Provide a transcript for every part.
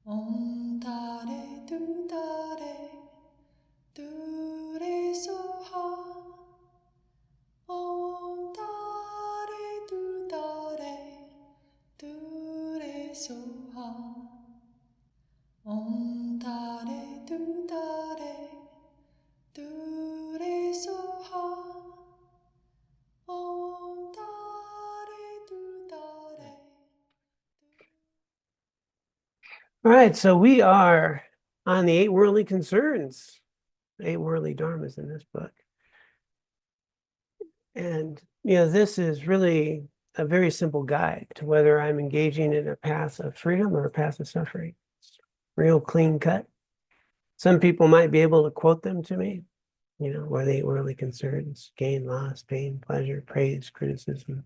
Om Tare Tu Tare Tu Re Soha. Om Tare Tu Tare Tu Re Soha. Om Tare Tu Tare Tu Re Soha. Om Tare Tu Tare. All right, so we are on the Eight Worldly Concerns, Eight Worldly Dharmas in this book. And, this is really a very simple guide to whether I'm engaging in a path of freedom or a path of suffering. It's real clean cut. Some people might be able to quote them to me, what are the Eight Worldly Concerns: gain, loss, pain, pleasure, praise, criticism,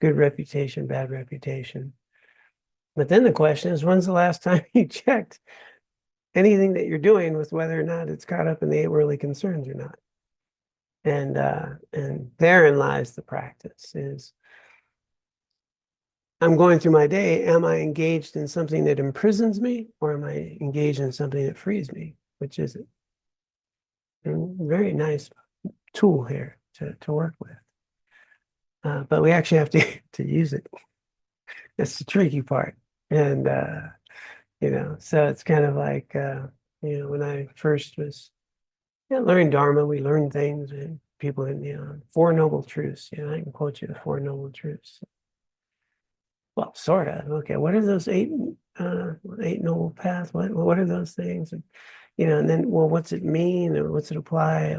good reputation, bad reputation. But then the question is, when's the last time you checked anything that you're doing with whether or not it's caught up in the Eight Worldly Concerns or not? And therein lies the practice. Is I'm going through my day, am I engaged in something that imprisons me, or am I engaged in something that frees me? Which is it? Very nice tool here to work with. But we actually have to use it. That's the tricky part. And so it's kind of like when I first was learning Dharma, we learned things, and people in Four Noble Truths. I can quote you the Four Noble Truths. Well, sort of. Okay, what are those eight noble paths? What are those things? And then, well, what's it mean, or what's it apply?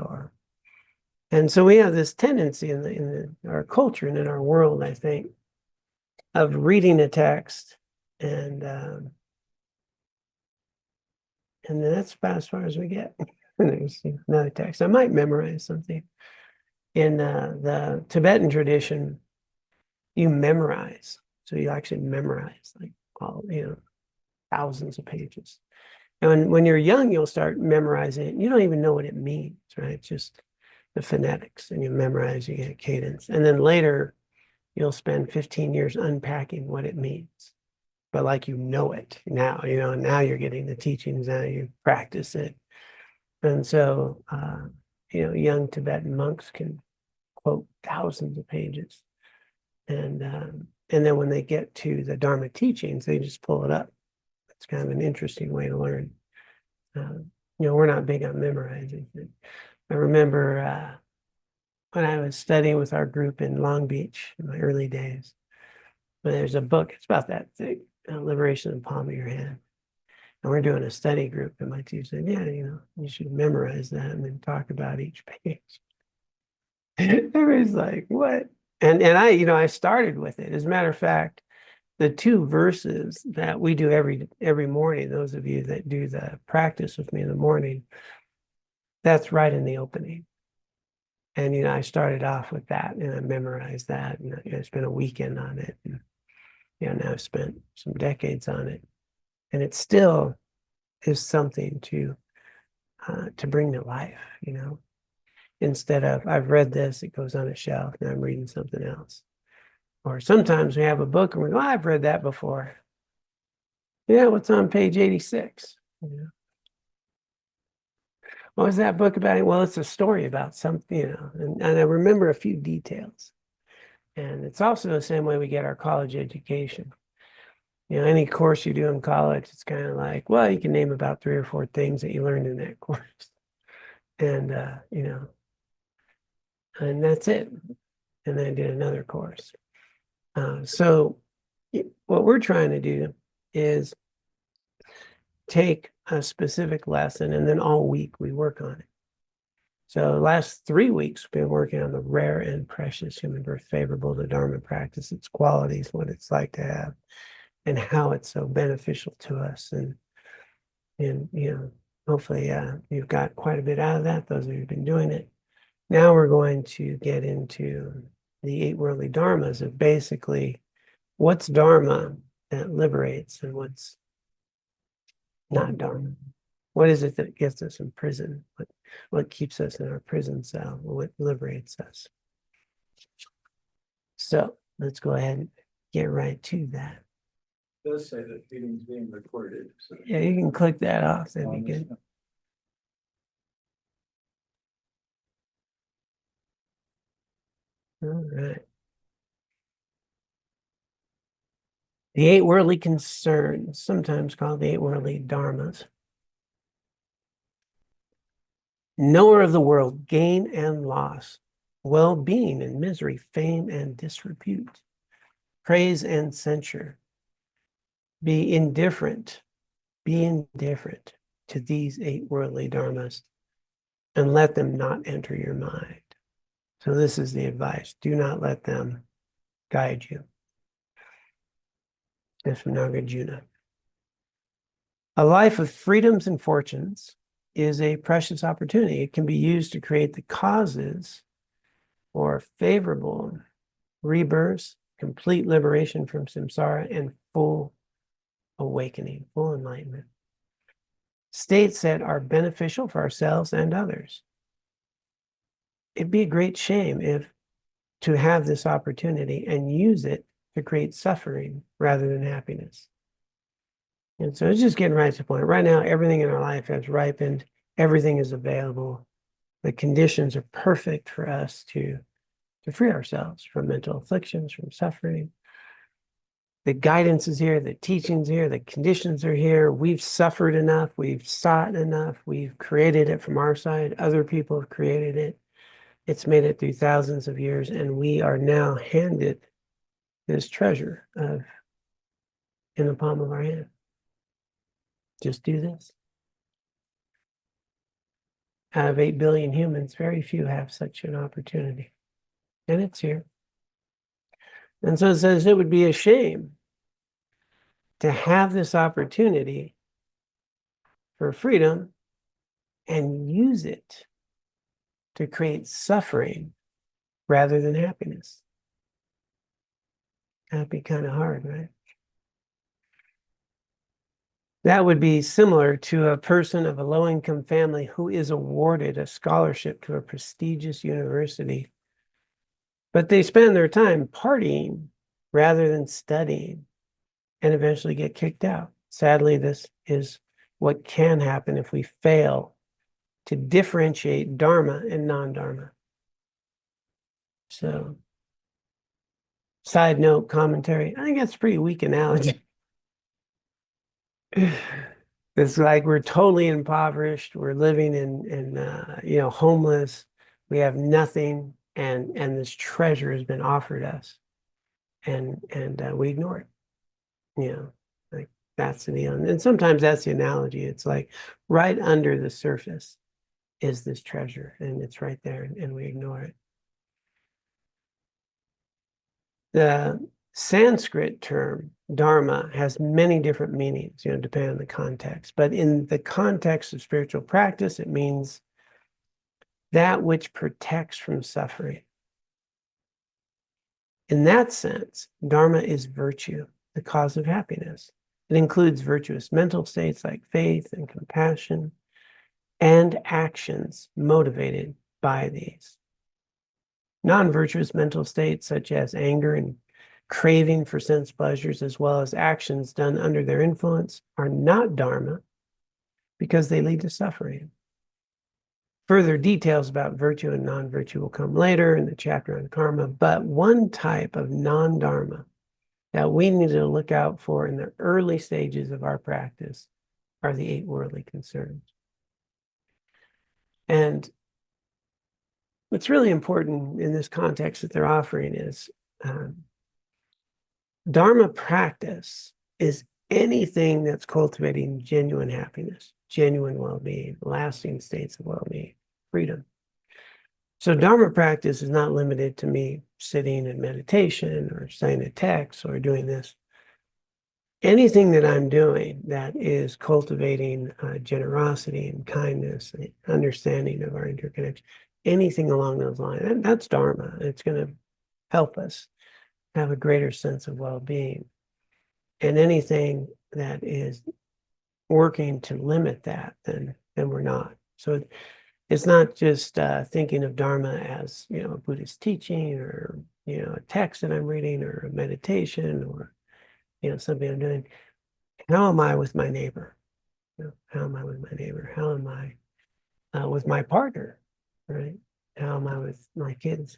And so we have this tendency in our culture and in our world, I think, of reading a text, and that's about as far as we get. There's another text. I might memorize something. In the Tibetan tradition, you memorize. So you actually memorize like all, thousands of pages. And when you're young, you'll start memorizing it. You don't even know what it means, right? It's just the phonetics, and you memorize, you get cadence. And then later, you'll spend 15 years unpacking what it means. But like it now, now you're getting the teachings, now you practice it. And so, young Tibetan monks can quote thousands of pages. And then when they get to the Dharma teachings, they just pull it up. It's kind of an interesting way to learn. We're not big on memorizing. I remember when I was studying with our group in Long Beach in my early days, but there's a book, it's about that thick, Liberation in the Palm of Your Hand. And we're doing a study group, and my teacher said, yeah, you should memorize that and then talk about each page. Everybody's like, what? And I started with it. As a matter of fact, the two verses that we do every morning, those of you that do the practice with me in the morning, that's right in the opening. And I started off with that, and I memorized that, and I spent a weekend on it, and now I've spent some decades on it, and it still is something to bring to life. Instead of I've read this, it goes on a shelf, and I'm reading something else. Or sometimes we have a book and we go, I've read that before. Yeah, what's on page 86? What was that book about? Well, it's a story about something, and I remember a few details. And it's also the same way we get our college education. Any course you do in college, it's kind of like, well, you can name about 3 or 4 things that you learned in that course. And, and that's it. And then I did another course. So what we're trying to do is take a specific lesson, and then all week we work on it. So the last 3 weeks, we've been working on the rare and precious human birth favorable to Dharma practice, its qualities, what it's like to have, and how it's so beneficial to us. And hopefully you've got quite a bit out of that, those of you who've been doing it. Now we're going to get into the Eight Worldly Dharmas of basically what's Dharma that liberates and what's not Dharma. What is it that gets us in prison? What keeps us in our prison cell? What liberates us? So let's go ahead and get right to that. does say that meeting's being recorded. So Yeah, you can click that off. That'd be good. All right. The eight worldly concerns, sometimes called the eight worldly dharmas. Knower of the world, gain and loss, well-being and misery, fame and disrepute, praise and censure. Be indifferent to these eight worldly dharmas and let them not enter your mind. So this is the advice. Do not let them guide you. That's from Nagarjuna. A life of freedoms and fortunes is a precious opportunity. It can be used to create the causes for favorable rebirth, complete liberation from samsara, and full awakening, full enlightenment. States that are beneficial for ourselves and others. It'd be a great shame to have this opportunity and use it to create suffering rather than happiness. And so it's just getting right to the point. Right now, everything in our life has ripened. Everything is available. The conditions are perfect for us to free ourselves from mental afflictions, from suffering. The guidance is here, the teaching's here, the conditions are here. We've suffered enough, we've sought enough, we've created it from our side. Other people have created it. It's made it through thousands of years, and we are now handed this treasure in the palm of our hand. Just do this. Out of 8 billion humans, very few have such an opportunity. And it's here. And so it says it would be a shame to have this opportunity for freedom and use it to create suffering rather than happiness. That'd be kind of hard, right? That would be similar to a person of a low-income family who is awarded a scholarship to a prestigious university, but they spend their time partying rather than studying and eventually get kicked out. Sadly, this is what can happen if we fail to differentiate Dharma and non-Dharma. So, side note commentary, I think that's a pretty weak analogy. It's like we're totally impoverished. We're living in homeless. We have nothing, and this treasure has been offered us, and we ignore it. Like that's the deal. And sometimes that's the analogy. It's like right under the surface is this treasure, and it's right there, and we ignore it. The Sanskrit term dharma has many different meanings, depending on the context. But in the context of spiritual practice, it means that which protects from suffering. In that sense, dharma is virtue, the cause of happiness. It includes virtuous mental states like faith and compassion, and actions motivated by these. Non-virtuous mental states such as anger and craving for sense pleasures, as well as actions done under their influence, are not dharma because they lead to suffering. Further details about virtue and non-virtue will come later in the chapter on karma, but one type of non-dharma that we need to look out for in the early stages of our practice are the 8 worldly concerns. And what's really important in this context that they're offering is Dharma practice is anything that's cultivating genuine happiness, genuine well-being, lasting states of well-being, freedom. So Dharma practice is not limited to me sitting in meditation or saying a text or doing this. Anything that I'm doing that is cultivating generosity and kindness, and understanding of our interconnection, anything along those lines, that's Dharma. It's going to help us have a greater sense of well-being. And anything that is working to limit that, then we're not. So it's not just thinking of Dharma as, a Buddhist teaching or, a text that I'm reading or a meditation or something I'm doing. How am I with my neighbor? How am I with my neighbor? How am I with my partner, right? How am I with my kids?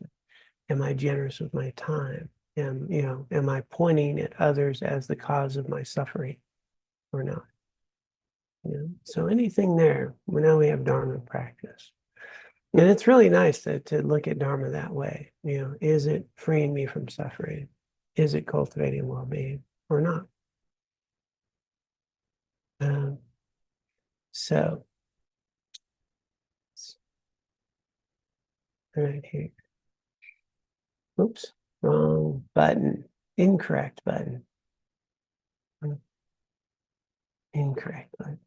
Am I generous with my time? Am I pointing at others as the cause of my suffering or not? So anything there, well, now we have Dharma practice. And it's really nice to look at Dharma that way. Is it freeing me from suffering? Is it cultivating well-being or not? So, right here. Oops, wrong button. Incorrect button. Incorrect button.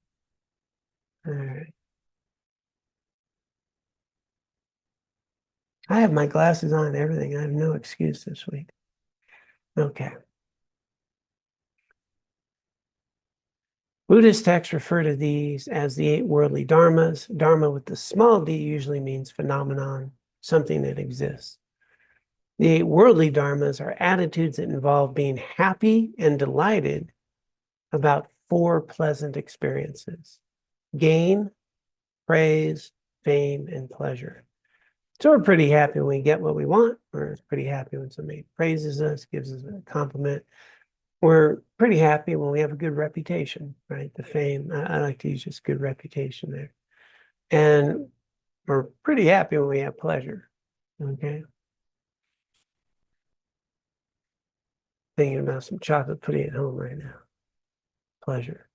All right. I have my glasses on and everything. I have no excuse this week. Okay. Buddhist texts refer to these as the eight worldly dharmas. Dharma with the small d usually means phenomenon, something that exists. The eight worldly dharmas are attitudes that involve being happy and delighted about four pleasant experiences: gain, praise, fame, and pleasure. So we're pretty happy when we get what we want. We're pretty happy when somebody praises us, gives us a compliment. We're pretty happy when we have a good reputation, right? The fame, I like to use just good reputation there. And we're pretty happy when we have pleasure, okay? Thinking about some chocolate pudding at home right now. Pleasure.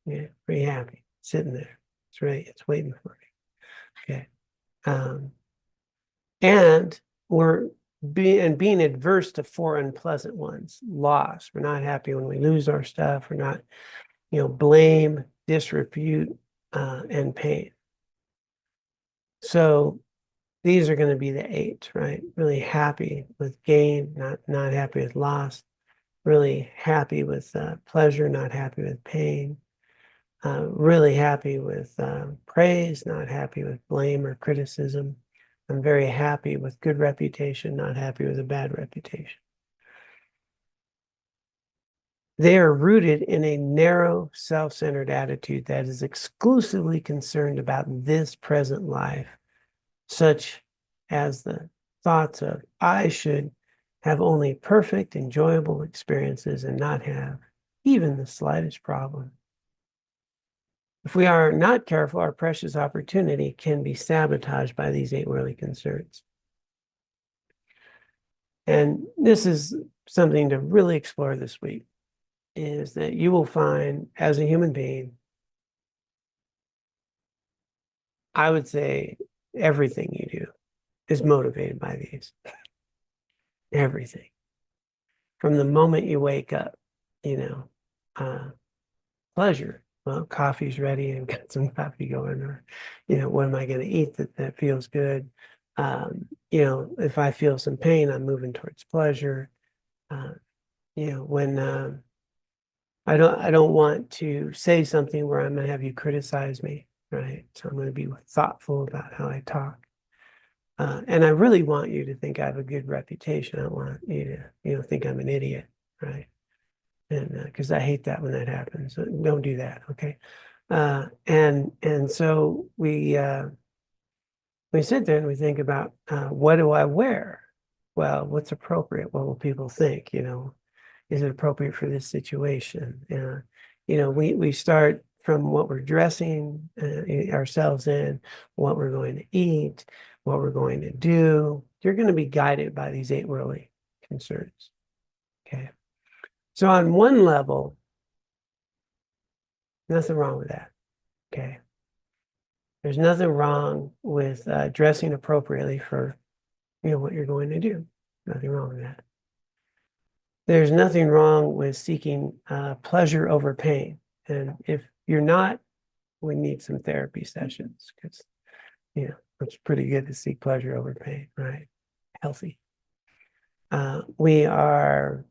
Yeah, pretty happy, sitting there. It's ready, it's waiting for me, okay? And we're being adverse to four unpleasant ones. Loss. We're not happy when we lose our stuff. We're not, blame, disrepute, and pain. So these are going to be the eight, right? Really happy with gain, not happy with loss. Really happy with pleasure, not happy with pain. Really happy with praise, not happy with blame or criticism. I'm very happy with good reputation, not happy with a bad reputation. They are rooted in a narrow, self-centered attitude that is exclusively concerned about this present life, such as the thoughts of, I should have only perfect, enjoyable experiences and not have even the slightest problem. If we are not careful, our precious opportunity can be sabotaged by these eight worldly concerns. And this is something to really explore this week, is that you will find as a human being, I would say everything you do is motivated by these. Everything. From the moment you wake up, pleasure. Well, coffee's ready and got some coffee going, or, what am I going to eat that feels good? If I feel some pain, I'm moving towards pleasure. When I don't want to say something where I'm going to have you criticize me, right? So I'm going to be thoughtful about how I talk. And I really want you to think I have a good reputation. I don't want you to, think I'm an idiot, right? And because I hate that when that happens. So don't do that, okay? And so we sit there and we think about what do I wear? Well, what's appropriate? What will people think? Is it appropriate for this situation? We start from what we're dressing ourselves in, what we're going to eat, what we're going to do. You're going to be guided by these eight worldly concerns, okay? So on one level, nothing wrong with that, okay? There's nothing wrong with dressing appropriately for, what you're going to do. Nothing wrong with that. There's nothing wrong with seeking pleasure over pain. And if you're not, we need some therapy sessions because, it's pretty good to seek pleasure over pain, right? Healthy. We are,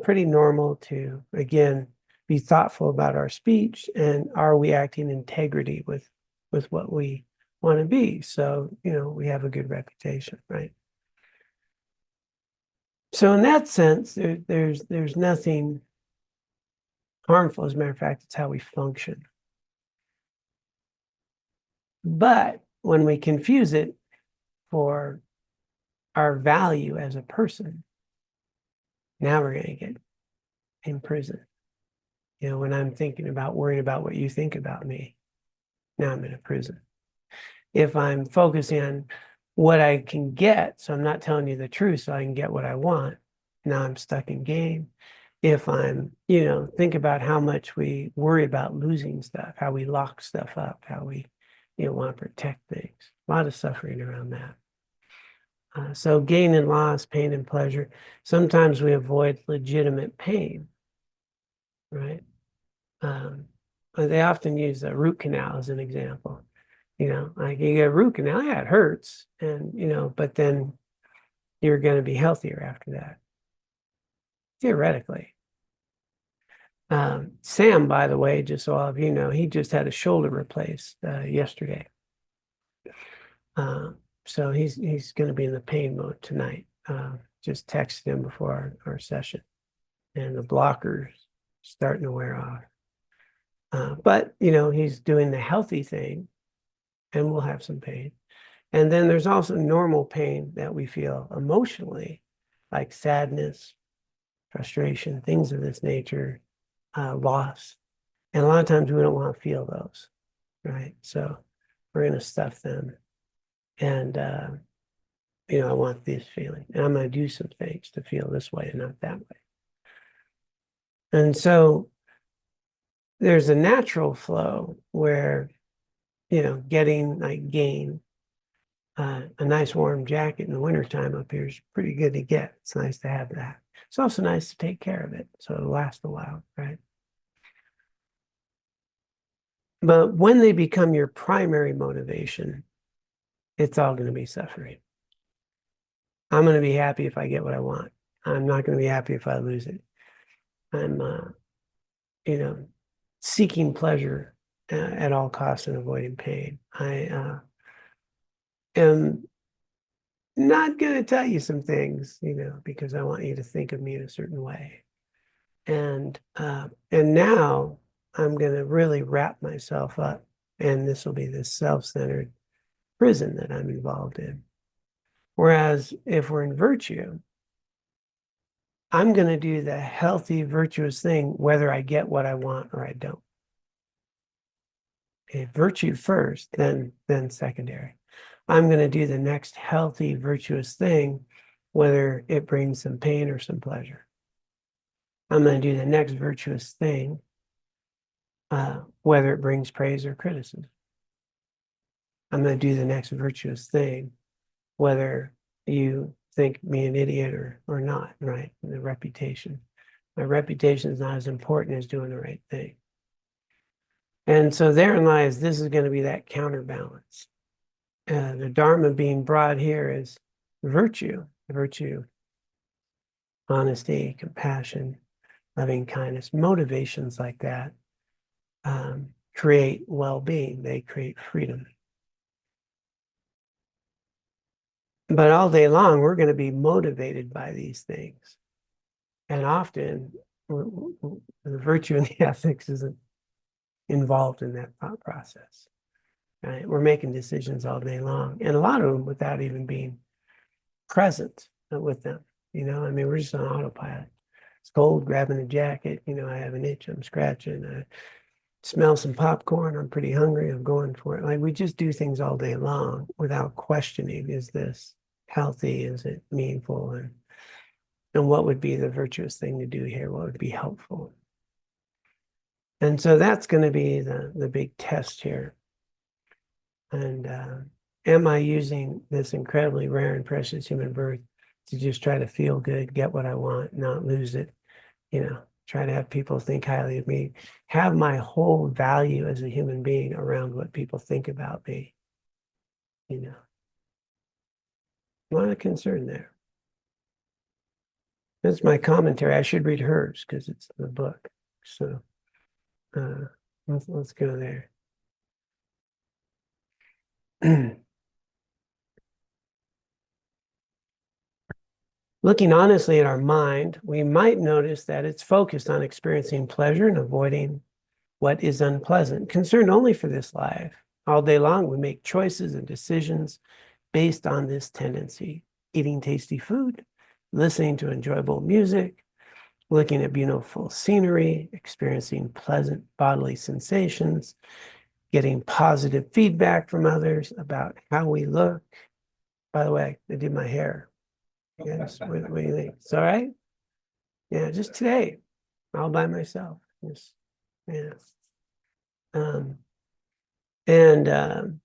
pretty normal to, again, be thoughtful about our speech, and are we acting in integrity with what we want to be? So, we have a good reputation, right? So in that sense, there's nothing harmful. As a matter of fact, it's how we function. But when we confuse it for our value as a person, now we're going to get in prison. You know, when I'm thinking about, worrying about what you think about me, now I'm in a prison. If I'm focusing on what I can get, so I'm not telling you the truth so I can get what I want, now I'm stuck in game. If I'm, you know, think about how much we worry about losing stuff, how we lock stuff up, how we, you know, want to protect things. A lot of suffering around that. So gain and loss, pain and pleasure. Sometimes we avoid legitimate pain, right? They often use a root canal as an example. You know, like you get a root canal, yeah, it hurts, and you know, but then you're going to be healthier after that, theoretically. Sam, by the way, just so all of you know, he just had a shoulder replaced yesterday. So he's going to be in the pain mode tonight. Just texted him before our session, and the blockers starting to wear off. But you know, he's doing the healthy thing, and we'll have some pain. And then there's also normal pain that we feel emotionally, like sadness, frustration, things of this nature, loss. And a lot of times we don't want to feel those, right? So we're going to stuff them. And, you know, I want this feeling. And I'm going to do some things to feel this way and not that way. And so there's a natural flow where, you know, getting like gain, a nice warm jacket in the wintertime up here is pretty good to get. It's nice to have that. It's also nice to take care of it so it'll last a while, right? But when they become your primary motivation, it's all going to be suffering. I'm going to be happy if I get what I want. I'm not going to be happy if I lose it. I'm, you know, seeking pleasure at all costs and avoiding pain. I am not going to tell you some things, you know, because I want you to think of me in a certain way. And now I'm going to really wrap myself up, and this will be this self-centered prison that I'm involved in. Whereas if we're in virtue, I'm going to do the healthy, virtuous thing, whether I get what I want or I don't. Okay, virtue first, then secondary. I'm going to do the next healthy, virtuous thing, whether it brings some pain or some pleasure. I'm going to do the next virtuous thing, whether it brings praise or criticism. I'm going to do the next virtuous thing, whether you think me an idiot or not, right? The reputation. My reputation is not as important as doing the right thing. And so therein lies, this is going to be that counterbalance. The Dharma being brought here is virtue, honesty, compassion, loving kindness, motivations like that create well-being. They create freedom. But all day long, we're going to be motivated by these things. And often, the virtue and the ethics isn't involved in that thought process. Right? We're making decisions all day long, and a lot of them without even being present with them. You know, I mean, we're just on autopilot. It's cold, grabbing a jacket. You know, I have an itch, I'm scratching. I smell some popcorn, I'm pretty hungry, I'm going for it. Like, we just do things all day long without questioning, is this healthy? Is it meaningful? And what would be the virtuous thing to do here? What would be helpful? And so that's going to be the big test here. And am I using this incredibly rare and precious human birth to just try to feel good, get what I want, not lose it, you know, try to have people think highly of me, have my whole value as a human being around what people think about me, you know. A lot of concern there. That's my commentary. I should read hers because it's the book. So let's go there. Looking honestly at our mind, we might notice that it's focused on experiencing pleasure and avoiding what is unpleasant, concerned only for this life. All day long, we make choices and decisions based on this tendency: eating tasty food, listening to enjoyable music, looking at beautiful scenery, experiencing pleasant bodily sensations, getting positive feedback from others about how we look. By the way, I did my hair. Yes, what do you think? It's all right? Yeah, just today, all by myself. Just, yeah. And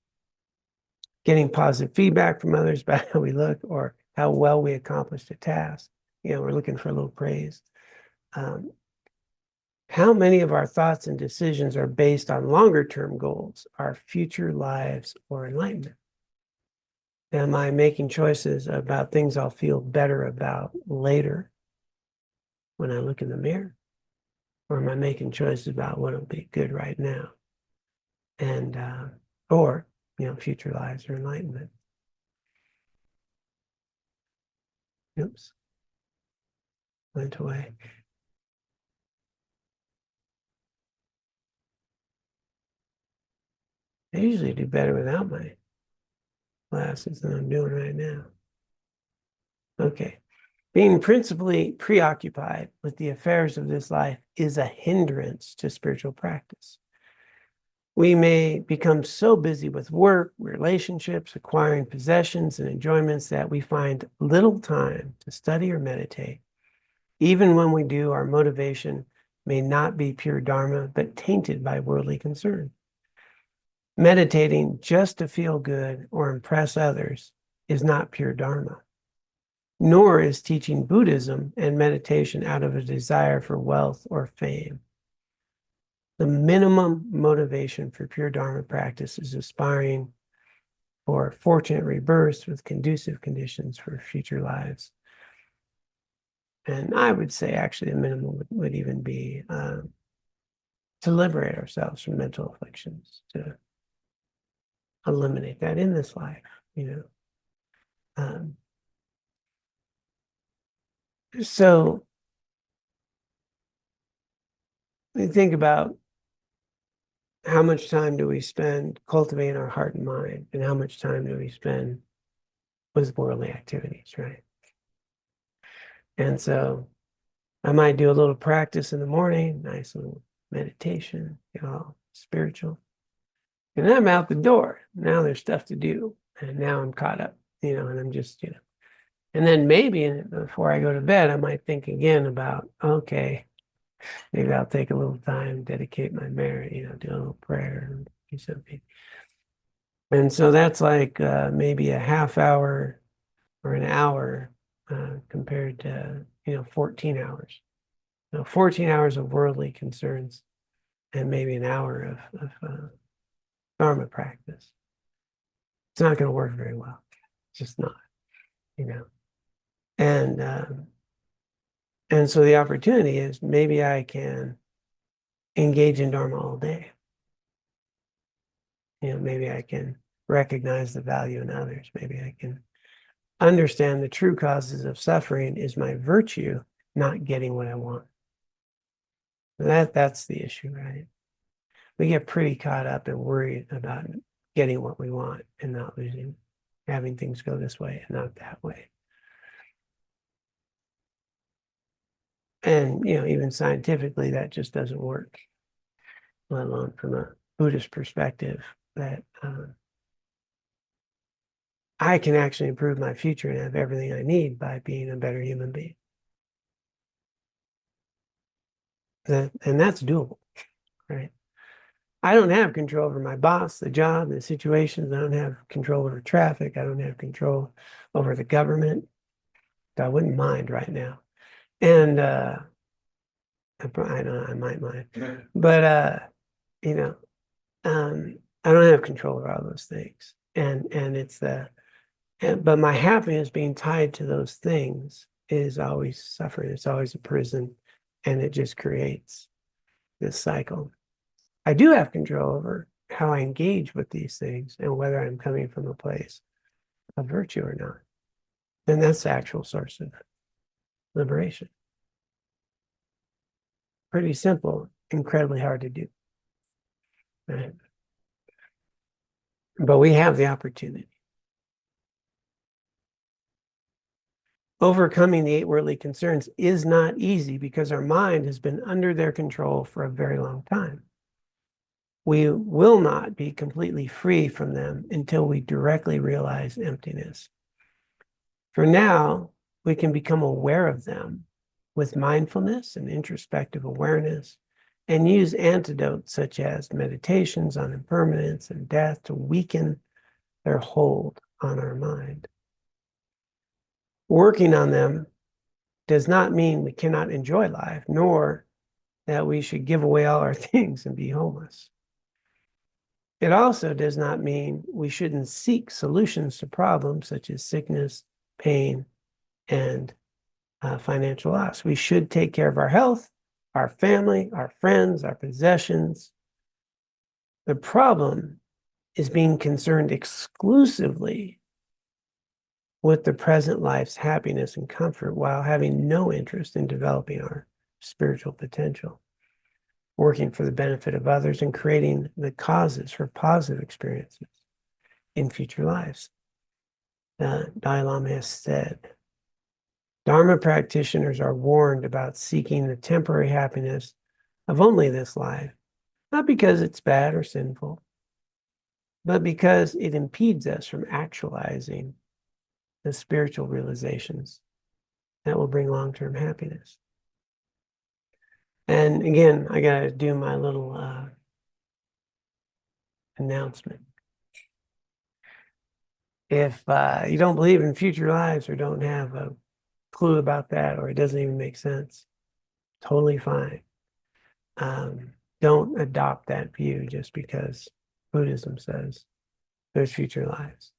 getting positive feedback from others about how we look or how well we accomplished a task. We're looking for a little praise. How many of our thoughts and decisions are based on longer term goals, our future lives, or enlightenment? Am I making choices about things I'll feel better about later when I look in the mirror? Or am I making choices about what'll be good right now? And, or, future lives or enlightenment. Oops. Went away. I usually do better without my glasses than I'm doing right now. Okay. Being principally preoccupied with the affairs of this life is a hindrance to spiritual practice. We may become so busy with work, relationships, acquiring possessions, and enjoyments that we find little time to study or meditate. Even when we do, our motivation may not be pure Dharma, but tainted by worldly concern. Meditating just to feel good or impress others is not pure Dharma, nor is teaching Buddhism and meditation out of a desire for wealth or fame. The minimum motivation for pure Dharma practice is aspiring for fortunate rebirths with conducive conditions for future lives. And I would say actually the minimum would even be to liberate ourselves from mental afflictions, to eliminate that in this life, So we think about how much time do we spend cultivating our heart and mind, and how much time do we spend with worldly activities, right? And so I might do a little practice in the morning, nice little meditation, spiritual. And then I'm out the door. Now there's stuff to do. And now I'm caught up, and I'm just, And then maybe before I go to bed, I might think again about, okay, maybe I'll take a little time, dedicate my merit, do a little prayer, and do something. And so that's like maybe a half hour or an hour compared to, 14 hours. 14 hours of worldly concerns and maybe an hour of Dharma practice. It's not going to work very well. It's just not, And so the opportunity is maybe I can engage in Dharma all day. Maybe I can recognize the value in others. Maybe I can understand the true causes of suffering is my virtue, not getting what I want. That's the issue, right? We get pretty caught up and worried about getting what we want and not losing, having things go this way and not that way. And, even scientifically, that just doesn't work, let alone from a Buddhist perspective, that I can actually improve my future and have everything I need by being a better human being. And that's doable, right? I don't have control over my boss, the job, the situations. I don't have control over traffic. I don't have control over the government. I wouldn't mind right now. And I might mind. But, I don't have control over all those things. And it's but my happiness being tied to those things is always suffering. It's always a prison, and it just creates this cycle. I do have control over how I engage with these things and whether I'm coming from a place of virtue or not. And that's the actual source of liberation. Pretty simple, incredibly hard to do. Right? But we have the opportunity. Overcoming the eight worldly concerns is not easy because our mind has been under their control for a very long time. We will not be completely free from them until we directly realize emptiness. For now, we can become aware of them with mindfulness and introspective awareness and use antidotes such as meditations on impermanence and death to weaken their hold on our mind. Working on them does not mean we cannot enjoy life, nor that we should give away all our things and be homeless. It also does not mean we shouldn't seek solutions to problems such as sickness, pain, and financial loss. We should take care of our health, our family, our friends, our possessions. The problem is being concerned exclusively with the present life's happiness and comfort while having no interest in developing our spiritual potential, working for the benefit of others, and creating the causes for positive experiences in future lives. Dalai Lama has said, Dharma practitioners are warned about seeking the temporary happiness of only this life, not because it's bad or sinful, but because it impedes us from actualizing the spiritual realizations that will bring long-term happiness. And again, I got to do my little announcement. If you don't believe in future lives or don't have a clue about that, or it doesn't even make sense, totally fine. Don't adopt that view just because Buddhism says there's future lives.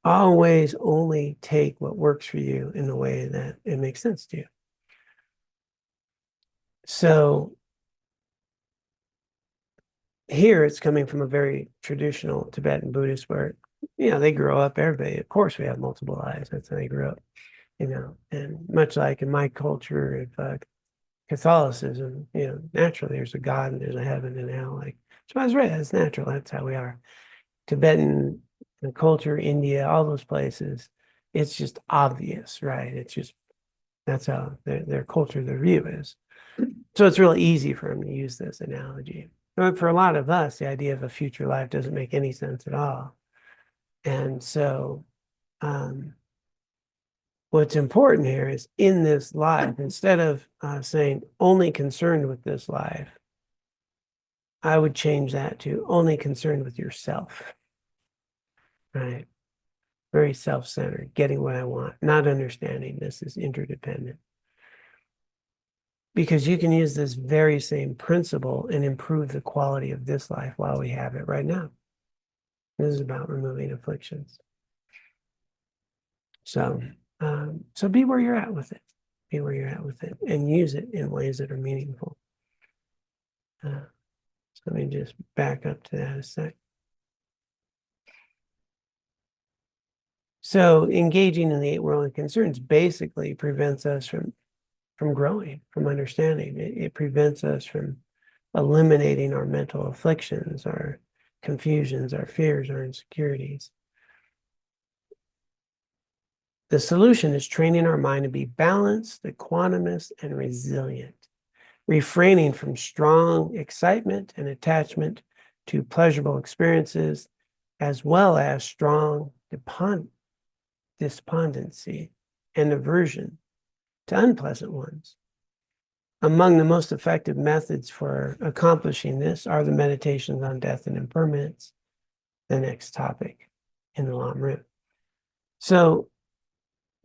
Always only take what works for you in the way that it makes sense to you. So here it's coming from a very traditional Tibetan Buddhist where, they grow up, everybody, of course we have multiple lives. That's how they grew up, and much like in my culture of Catholicism, naturally there's a God and there's a heaven and hell. Like, so I was right, that's natural, that's how we are. Tibetan culture, India, all those places, it's just obvious, right? It's just, that's how their culture, their view is. So it's really easy for them to use this analogy. But for a lot of us, the idea of a future life doesn't make any sense at all. And so what's important here is in this life, instead of saying only concerned with this life, I would change that to only concerned with yourself, right? Very self-centered, getting what I want, not understanding this is interdependent. Because you can use this very same principle and improve the quality of this life while we have it right now. This is about removing afflictions. So be where you're at with it. Be where you're at with it and use it in ways that are meaningful. So let me just back up to that a sec. So engaging in the eight worldly concerns basically prevents us from growing, from understanding. It prevents us from eliminating our mental afflictions, our confusions, our fears, our insecurities. The solution is training our mind to be balanced, equanimous, and resilient, refraining from strong excitement and attachment to pleasurable experiences, as well as strong despondency and aversion to unpleasant ones. Among the most effective methods for accomplishing this are the meditations on death and impermanence, the next topic in the Lam Rim. So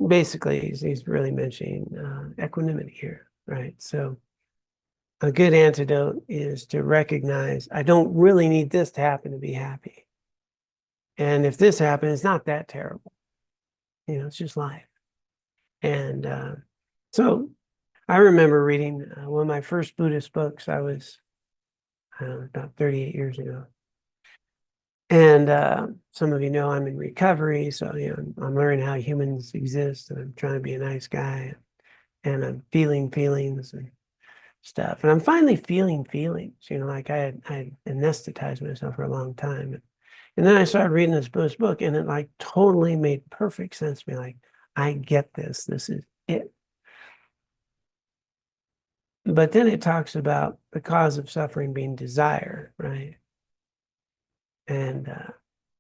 basically, he's really mentioning equanimity here, right? So a good antidote is to recognize, I don't really need this to happen to be happy. And if this happens, it's not that terrible. It's just life. And so I remember reading one of my first Buddhist books. I was about 38 years ago. And some of you know I'm in recovery, so I'm learning how humans exist, and I'm trying to be a nice guy. and I'm feeling feelings and stuff. And I'm finally feeling feelings, like I had anesthetized myself for a long time. And then I started reading this Buddhist book, and it like totally made perfect sense to me. Like, I get this. This is it. But then it talks about the cause of suffering being desire, right? And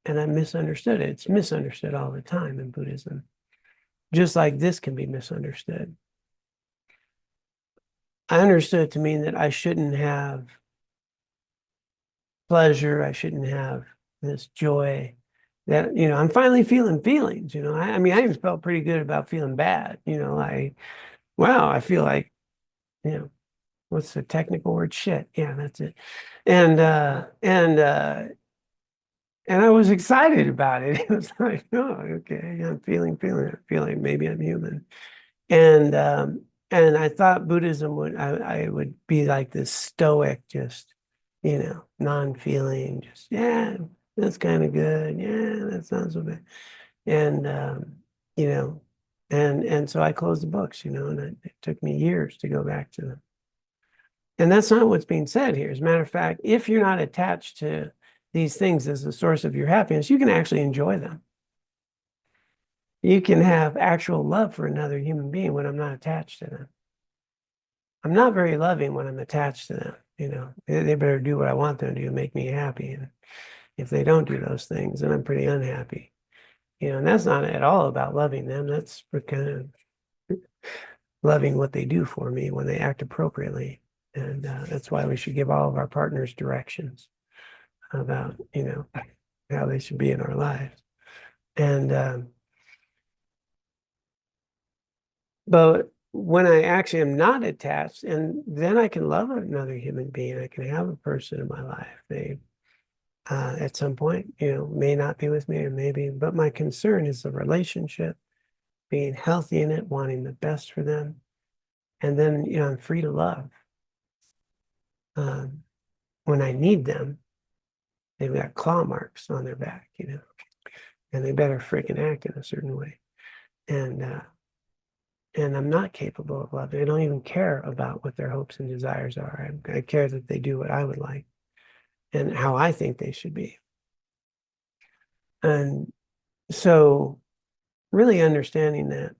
I misunderstood it. It's misunderstood all the time in Buddhism, just like this can be misunderstood. I understood it to mean that I shouldn't have pleasure. I shouldn't have this joy. That, I'm finally feeling feelings. I mean, I even felt pretty good about feeling bad. Wow, I feel like, what's the technical word? Shit. Yeah, that's it. And I was excited about it. It was like, oh, okay, I'm feeling. I feel like maybe I'm human. And I thought Buddhism I would be like this stoic, just, non-feeling, just, yeah, that's kind of good. Yeah, that sounds so bad. And you know, and so I closed the books, and it took me years to go back to them. And that's not what's being said here. As a matter of fact, if you're not attached to these things as the source of your happiness, you can actually enjoy them. You can have actual love for another human being when I'm not attached to them. I'm not very loving when I'm attached to them. They better do what I want them to do to make me happy. And if they don't do those things, then I'm pretty unhappy. And that's not at all about loving them. That's for kind of loving what they do for me when they act appropriately. And that's why we should give all of our partners directions about, how they should be in our lives. And but when I actually am not attached, and then I can love another human being, I can have a person in my life. They, at some point, may not be with me or maybe, but my concern is the relationship, being healthy in it, wanting the best for them. And then, I'm free to love. When I need them, they've got claw marks on their back, and they better freaking act in a certain way. And I'm not capable of loving. I don't even care about what their hopes and desires are. I care that they do what I would like and how I think they should be. And so really understanding that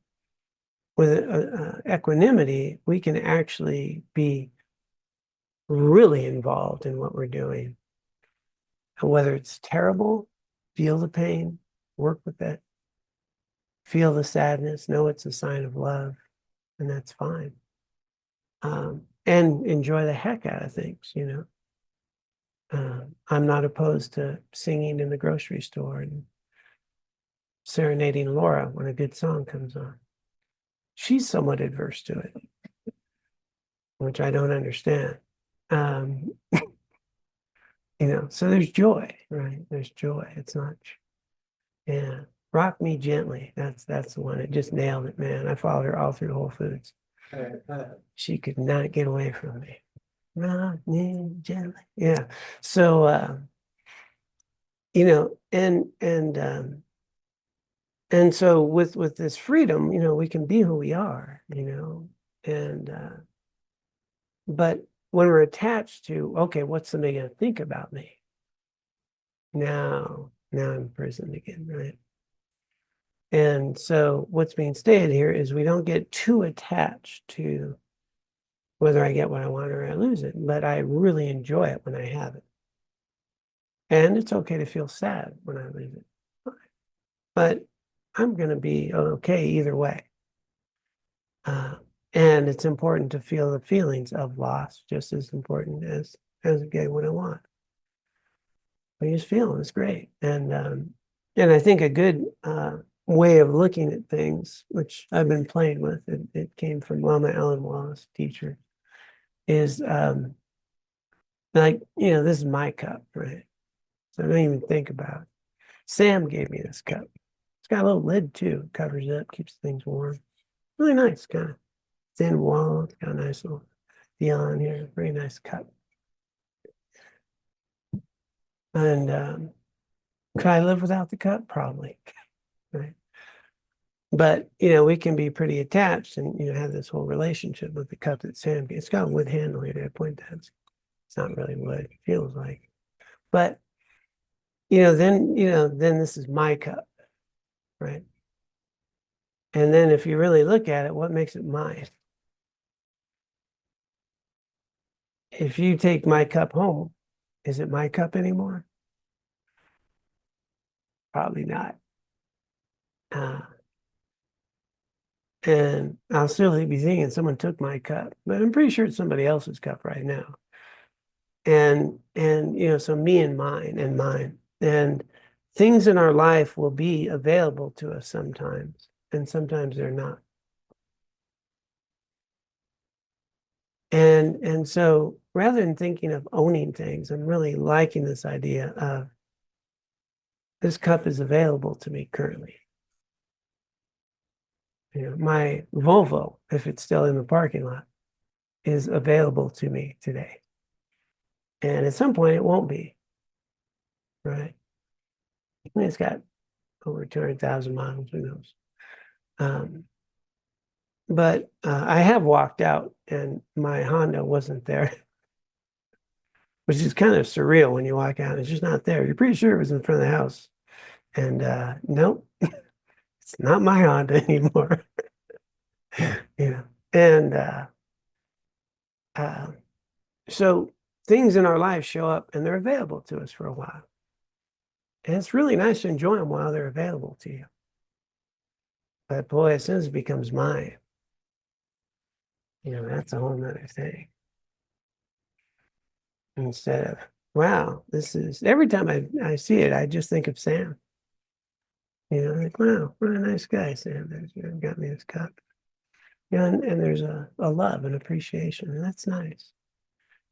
with equanimity, we can actually be really involved in what we're doing. And whether it's terrible, feel the pain, work with it, feel the sadness, know it's a sign of love, and that's fine. And enjoy the heck out of things, I'm not opposed to singing in the grocery store and serenading Laura when a good song comes on. She's somewhat adverse to it, which I don't understand. So there's joy, right? There's joy. It's not, yeah. Rock Me Gently. That's the one. It just nailed it, man. I followed her all through Whole Foods. She could not get away from me. Rock me gently. Yeah. So and so with this freedom, we can be who we are, and but when we're attached to, okay, what's somebody going to think about me? Now I'm imprisoned again, right? And so what's being stated here is we don't get too attached to whether I get what I want or I lose it, but I really enjoy it when I have it. And it's okay to feel sad when I lose it. But I'm going to be okay either way. And it's important to feel the feelings of loss, just as important as getting what I want. But you just feel it's great. And I think a good way of looking at things, which I've been playing with, it came from Lama Ellen Wallace, teacher, is like, this is my cup, right? So I don't even think about it. Sam gave me this cup. It's got a little lid too. It covers it up, keeps things warm. Really nice, kind of thin wall. It's got a nice little beyond here. Very nice cup. And could I live without the cup? Probably, right? But, you know, we can be pretty attached and, you know, have this whole relationship with the cup that Sam, it's got a wood handle here. I point that. It's not really wood, it feels like. But, you know, then this is my cup, right? And then if you really look at it, what makes it mine? If you take my cup home, is it my cup anymore? Probably not. And I'll still be thinking someone took my cup, but I'm pretty sure it's somebody else's cup right now. And you know, so me and mine. And things in our life will be available to us sometimes, and sometimes they're not. And so rather than thinking of owning things, I'm really liking this idea of this cup is available to me currently. You know, my Volvo, if it's still in the parking lot, is available to me today. And at some point it won't be, right? I mean, it's got over 200,000 miles, who knows? But I have walked out and my Honda wasn't there, which is kind of surreal when you walk out. It's just not there. You're pretty sure it was in front of the house. And nope, it's not my Honda anymore. Yeah. And so things in our life show up and they're available to us for a while. And it's really nice to enjoy them while they're available to you. But boy, as soon as it becomes mine, you know, that's a whole nother thing. Instead of, wow, this is, every time I see it, I just think of Sam. You know, like, wow, what a nice guy, Sam. You know, got me this cup. You know, and there's a love and appreciation, and that's nice.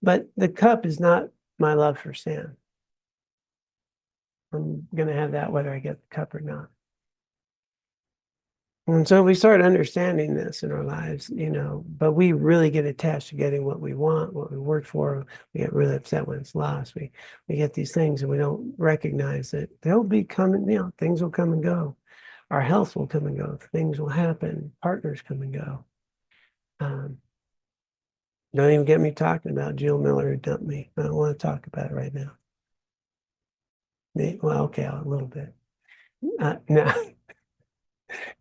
But the cup is not my love for Sam. I'm going to have that whether I get the cup or not. And so we start understanding this in our lives, you know, but we really get attached to getting what we want, what we work for. We get really upset when it's lost. We get these things and we don't recognize that they'll be coming, you know, things will come and go. Our health will come and go. Things will happen. Partners come and go. Don't even get me talking about Jill Miller who dumped me. I don't want to talk about it right now. Well, okay, a little bit. No,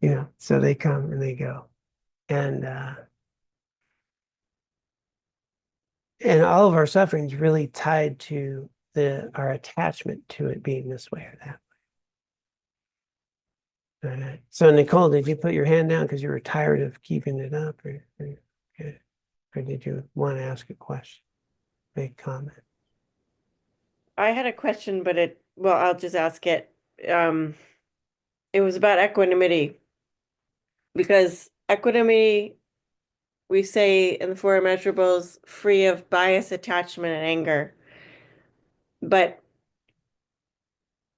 you know, so they come and they go. And all of our suffering is really tied to our attachment to it being this way or that way. All right. So Nicole, did you put your hand down because you were tired of keeping it up, or did you want to ask a question, make a comment? I had a question, but well, I'll just ask it. It was about equanimity, because equanimity, we say in the Four Immeasurables, free of bias, attachment, and anger. But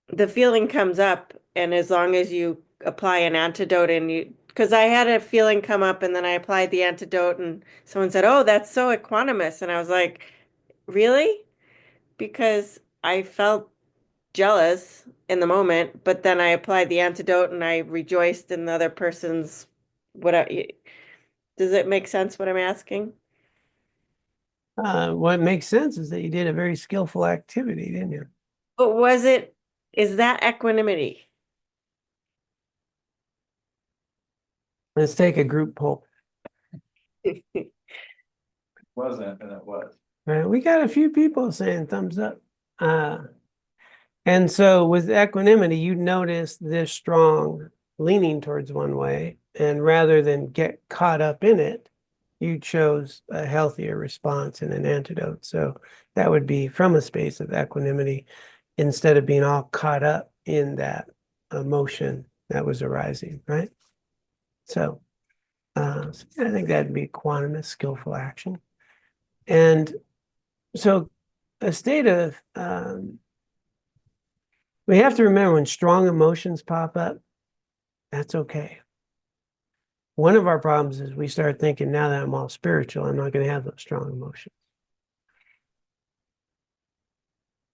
the feeling comes up, and as long as you apply an antidote because I had a feeling come up and then I applied the antidote and someone said, "Oh, that's so equanimous." And I was like, "Really?" Because I felt jealous in the moment, but then I applied the antidote and I rejoiced in the other person's what does it make sense what I'm asking? What makes sense is that you did a very skillful activity, didn't you? But is that equanimity? Let's take a group poll. Wasn't, and it was. Right, we got a few people saying thumbs up. And so with equanimity, you notice this strong leaning towards one way, and rather than get caught up in it, you chose a healthier response and an antidote. So that would be from a space of equanimity instead of being all caught up in that emotion that was arising, right? So I think that'd be quantumous, skillful action. And so a state of, we have to remember when strong emotions pop up, that's okay. One of our problems is we start thinking, now that I'm all spiritual, I'm not going to have those strong emotions.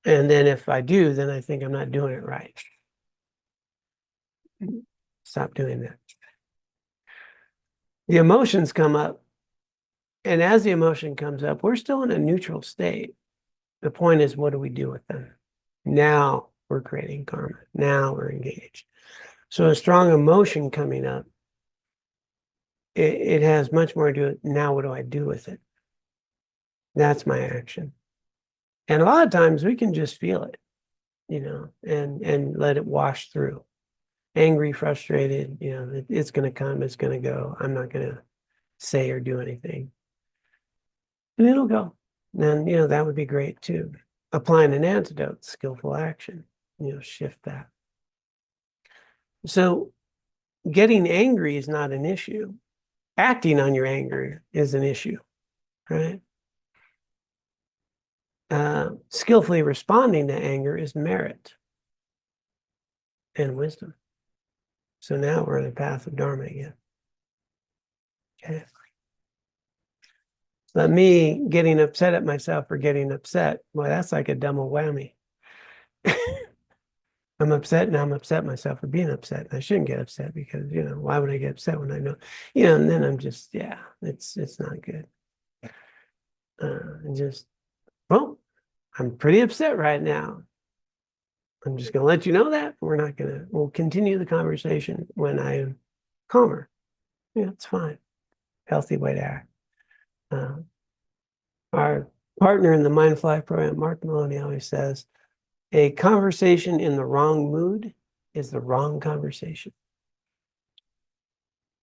And then if I do, then I think I'm not doing it right. Stop doing that. The emotions come up. And as the emotion comes up, we're still in a neutral state. The point is, what do we do with them? Now we're creating karma. Now we're engaged. So a strong emotion coming up, it has much more to do with, now what do I do with it? That's my action. And a lot of times we can just feel it, and let it wash through. Angry, frustrated, it's going to come, it's going to go. I'm not going to say or do anything. And it'll go. And, that would be great too. Applying an antidote, skillful action, shift that. So getting angry is not an issue. Acting on your anger is an issue, right? Skillfully responding to anger is merit and wisdom. So now we're on the path of Dharma again. Okay. So me getting upset at myself for getting upset, well, that's like a double whammy. I'm upset, and I'm upset myself for being upset. I shouldn't get upset because, why would I get upset when I know, and then I'm just, it's not good. Well, I'm pretty upset right now. I'm just going to let you know that. We'll continue the conversation when I am calmer. Yeah, it's fine. Healthy way to act. Our partner in the Mindful Life program, Mark Maloney, always says, a conversation in the wrong mood is the wrong conversation.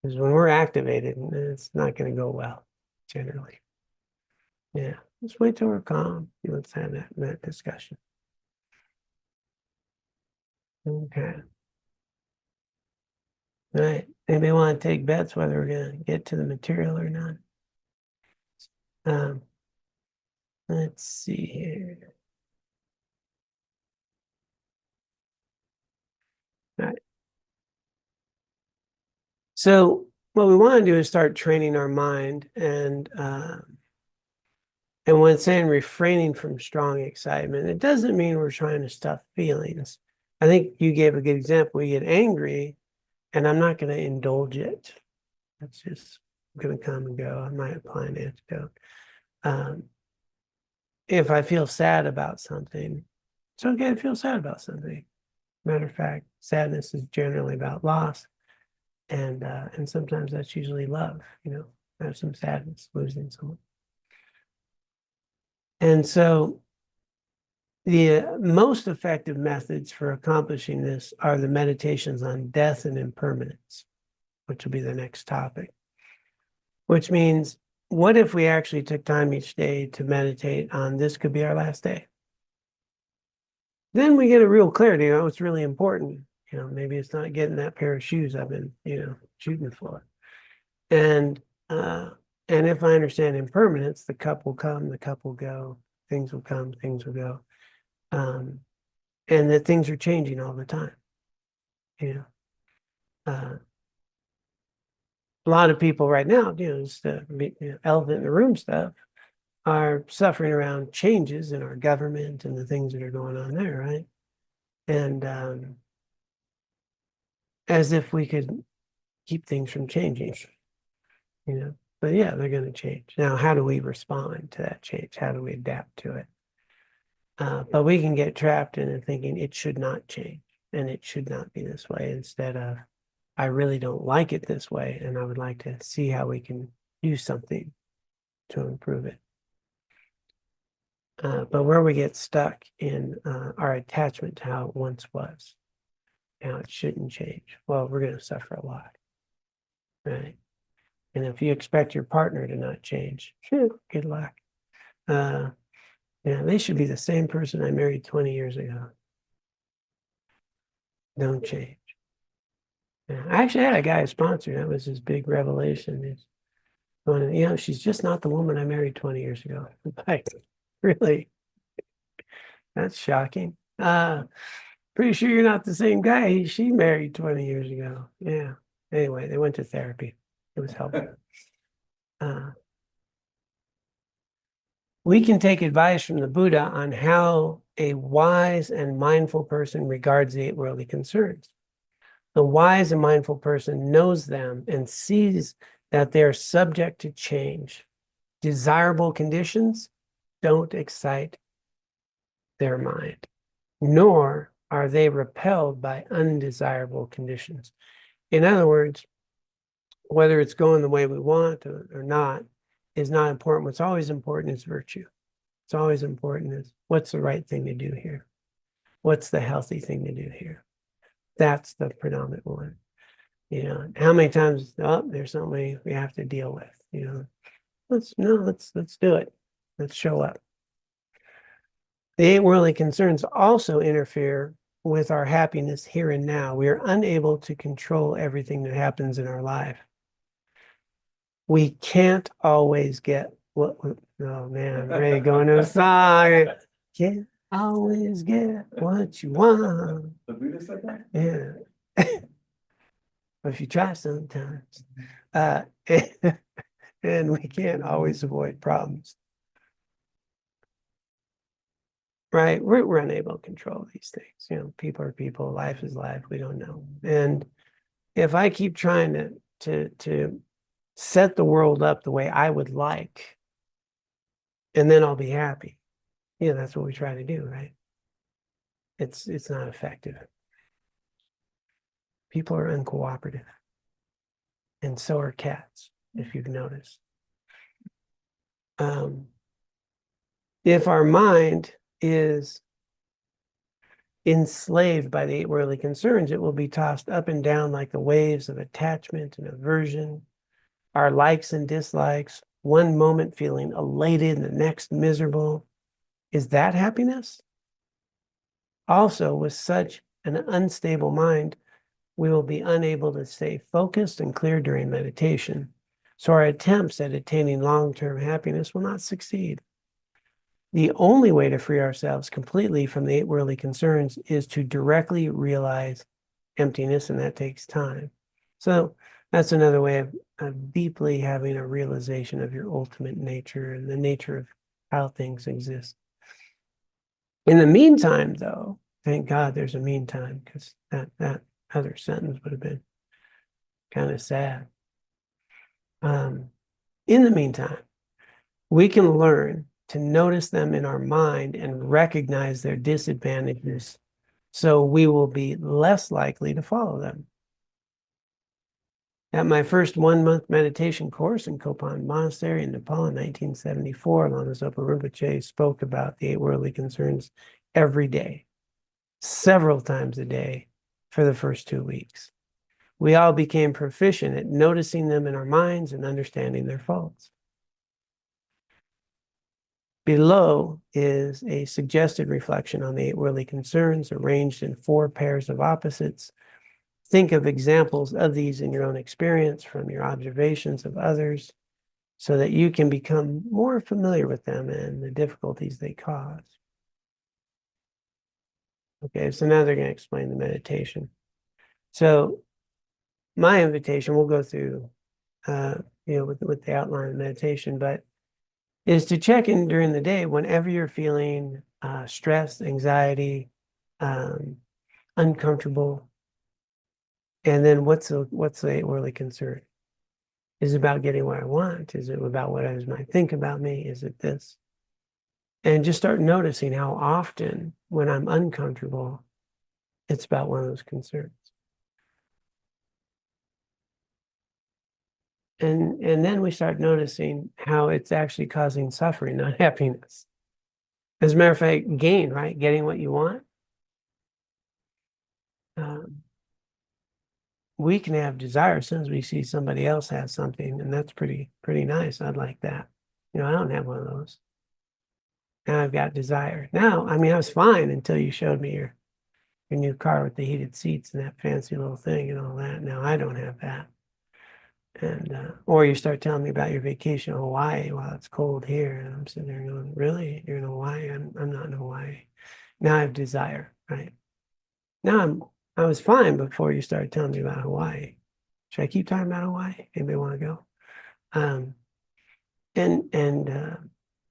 Because when we're activated, it's not going to go well, generally. Yeah, just wait till we're calm. Let's have that discussion. Okay. All right. Anybody want to take bets whether we're going to get to the material or not? Let's see here. All right. So what we want to do is start training our mind, and when it's saying refraining from strong excitement, it doesn't mean we're trying to stuff feelings. I think you gave a good example. We get angry, and I'm not going to indulge it. That's just going to come and go. I might apply an antidote. If I feel sad about something, it's okay to feel sad about something. Matter of fact, sadness is generally about loss. And sometimes that's usually love, there's some sadness, losing someone. And so the most effective methods for accomplishing this are the meditations on death and impermanence, which will be the next topic. Which means, what if we actually took time each day to meditate on this could be our last day? Then we get a real clarity, it's really important. Maybe it's not getting that pair of shoes I've been, shooting for. And if I understand impermanence, the cup will come, the cup will go, things will come, things will go. And that things are changing all the time. A lot of people right now, just the elephant in the room stuff, are suffering around changes in our government and the things that are going on there, right? And as if we could keep things from changing, but yeah, they're going to change. Now, how do we respond to that change? How do we adapt to it? But we can get trapped in thinking it should not change and it should not be this way, instead of, I really don't like it this way, and I would like to see how we can do something to improve it. But where we get stuck in our attachment to how it once was, how it shouldn't change, well, we're going to suffer a lot, right? And if you expect your partner to not change, good luck. They should be the same person I married 20 years ago. Don't change. I actually had a guy sponsor. That was his big revelation. Is going, she's just not the woman I married 20 years ago. Like, really? That's shocking. Pretty sure you're not the same guy she married 20 years ago. Yeah. Anyway, they went to therapy. It was helpful. We can take advice from the Buddha on how a wise and mindful person regards the eight worldly concerns. The wise and mindful person knows them and sees that they're subject to change. Desirable conditions don't excite their mind, nor are they repelled by undesirable conditions. In other words, whether it's going the way we want or not is not important. What's always important is virtue. It's always important is what's the right thing to do here? What's the healthy thing to do here? That's the predominant one. You know, how many times, oh, there's something we have to deal with, you know. Let's do it. Let's show up. The eight worldly concerns also interfere with our happiness here and now. We are unable to control everything that happens in our life. We can't always get what, oh man, I'm ready to go into a song. Can't always get what you want. The Buddha said that? Yeah. But if you try sometimes. And we can't always avoid problems. Right? We're unable to control these things. You know, people are people, life is life, we don't know. And if I keep trying to set the world up the way I would like, and then I'll be happy. Yeah, that's what we try to do, right? It's not effective. People are uncooperative. And so are cats, if you've noticed. If our mind is enslaved by the eight worldly concerns, it will be tossed up and down like the waves of attachment and aversion, our likes and dislikes, one moment feeling elated and the next miserable. Is that happiness? Also, with such an unstable mind, we will be unable to stay focused and clear during meditation. So our attempts at attaining long-term happiness will not succeed. The only way to free ourselves completely from the eight worldly concerns is to directly realize emptiness, and that takes time. So that's another way of deeply having a realization of your ultimate nature and the nature of how things exist. In the meantime, though, thank God there's a meantime, because that other sentence would have been kind of sad. In the meantime, we can learn to notice them in our mind and recognize their disadvantages, so we will be less likely to follow them. At my first 1-month meditation course in Kopan Monastery in Nepal in 1974, Lama Zopa Rinpoche spoke about the eight worldly concerns every day, several times a day for the first 2 weeks. We all became proficient at noticing them in our minds and understanding their faults. Below is a suggested reflection on the eight worldly concerns arranged in 4 pairs of opposites. Think of examples of these in your own experience from your observations of others so that you can become more familiar with them and the difficulties they cause. Okay, so now they're going to explain the meditation. So my invitation, we'll go through, with the outline of meditation, but is to check in during the day whenever you're feeling stress, anxiety, uncomfortable. And then what's the eight worldly concern? Is it about getting what I want? Is it about what others might think about me? Is it this? And just start noticing how often when I'm uncomfortable, it's about one of those concerns. And then we start noticing how it's actually causing suffering, not happiness. As a matter of fact, gain, right? Getting what you want. We can have desire as soon as we see somebody else has something, and that's pretty nice. I'd like that. I don't have one of those. Now I've got desire. Now, I was fine until you showed me your new car with the heated seats and that fancy little thing and all that. Now I don't have that. And or you start telling me about your vacation in Hawaii while it's cold here, and I'm sitting there going, really? You're in Hawaii? I'm not in Hawaii. Now I have desire, right? Now I was fine before you started telling me about Hawaii. Should I keep talking about Hawaii? Anybody want to go?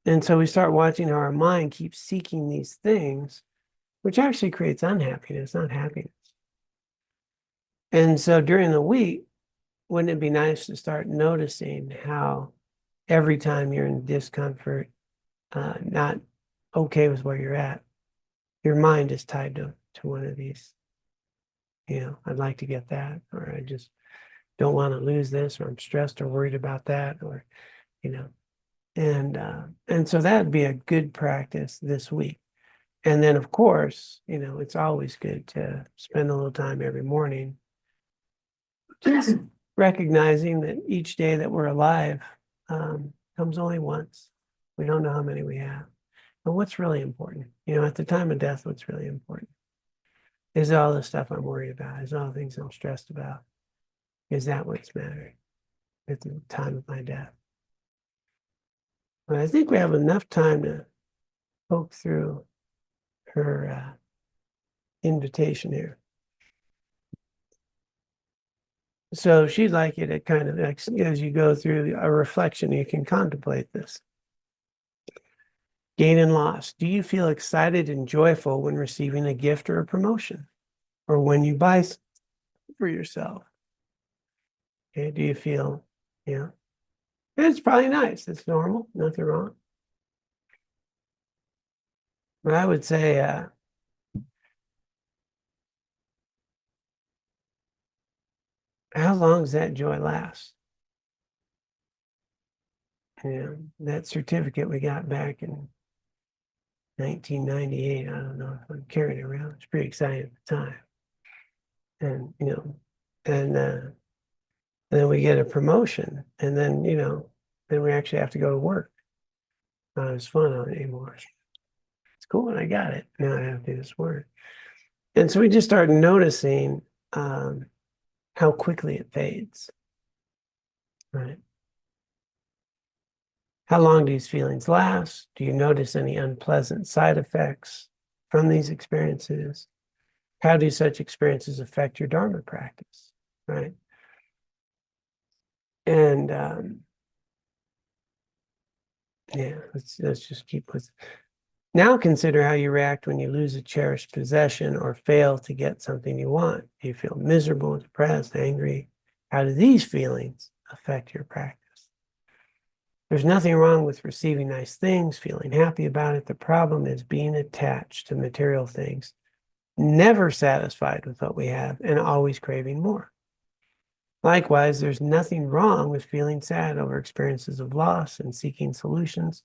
And so we start watching how our mind keeps seeking these things, which actually creates unhappiness, not happiness. And so during the week, wouldn't it be nice to start noticing how every time you're in discomfort, not okay with where you're at, your mind is tied to one of these. I'd like to get that, or I just don't want to lose this, or I'm stressed or worried about that, or, and so that'd be a good practice this week. And then, of course, it's always good to spend a little time every morning just recognizing that each day that we're alive comes only once. We don't know how many we have. But what's really important? At the time of death, what's really important? Is all the stuff I'm worried about? Is all the things I'm stressed about? Is that what's mattering at the time of my death? But I think we have enough time to poke through her invitation here. So she'd like you to kind of, as you go through a reflection, you can contemplate this. Gain and loss. Do you feel excited and joyful when receiving a gift or a promotion? Or when you buy for yourself? Okay, do you feel, it's probably nice. It's normal, nothing wrong. But I would say, how long does that joy last? That certificate we got back in 1998, I don't know if I'm carrying it around. It's pretty exciting at the time. And, and then we get a promotion, and then, then we actually have to go to work. Not as fun anymore. It's cool when I got it. Now I have to do this work. And so we just start noticing how quickly it fades, right? How long do these feelings last? Do you notice any unpleasant side effects from these experiences? How do such experiences affect your Dharma practice, right? And let's just keep with. Now consider how you react when you lose a cherished possession or fail to get something you want. Do you feel miserable, depressed, angry? How do these feelings affect your practice? There's nothing wrong with receiving nice things, feeling happy about it. The problem is being attached to material things, never satisfied with what we have, and always craving more. Likewise, there's nothing wrong with feeling sad over experiences of loss and seeking solutions,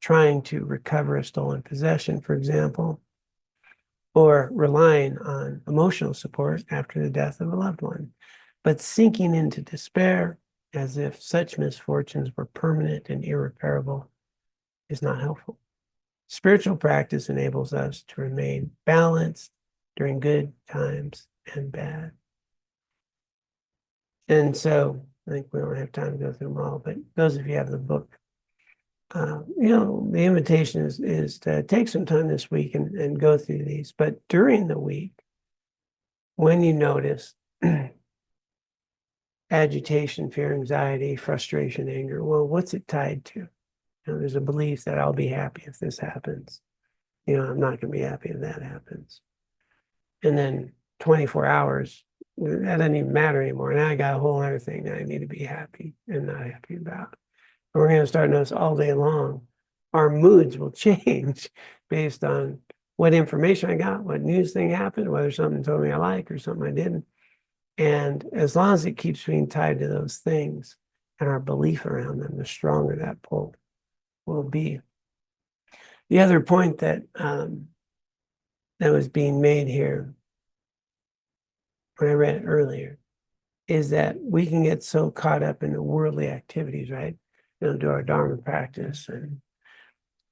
trying to recover a stolen possession, for example, or relying on emotional support after the death of a loved one. But sinking into despair, as if such misfortunes were permanent and irreparable, is not helpful. Spiritual practice enables us to remain balanced during good times and bad. And so I think we don't have time to go through them all, but those of you who have the book, the invitation is to take some time this week and go through these. But during the week, when you notice agitation, fear, anxiety, frustration, anger, well, what's it tied to? There's a belief that I'll be happy if this happens. I'm not going to be happy if that happens. And then 24 hours, that doesn't even matter anymore. Now I got a whole other thing that I need to be happy and not happy about. And we're going to start notice all day long. Our moods will change based on what information I got, what news thing happened, whether something told me I like or something I didn't. And as long as it keeps being tied to those things and our belief around them, the stronger that pull will be. The other point that that was being made here, when I read it earlier, is that we can get so caught up in the worldly activities, right? Do our Dharma practice and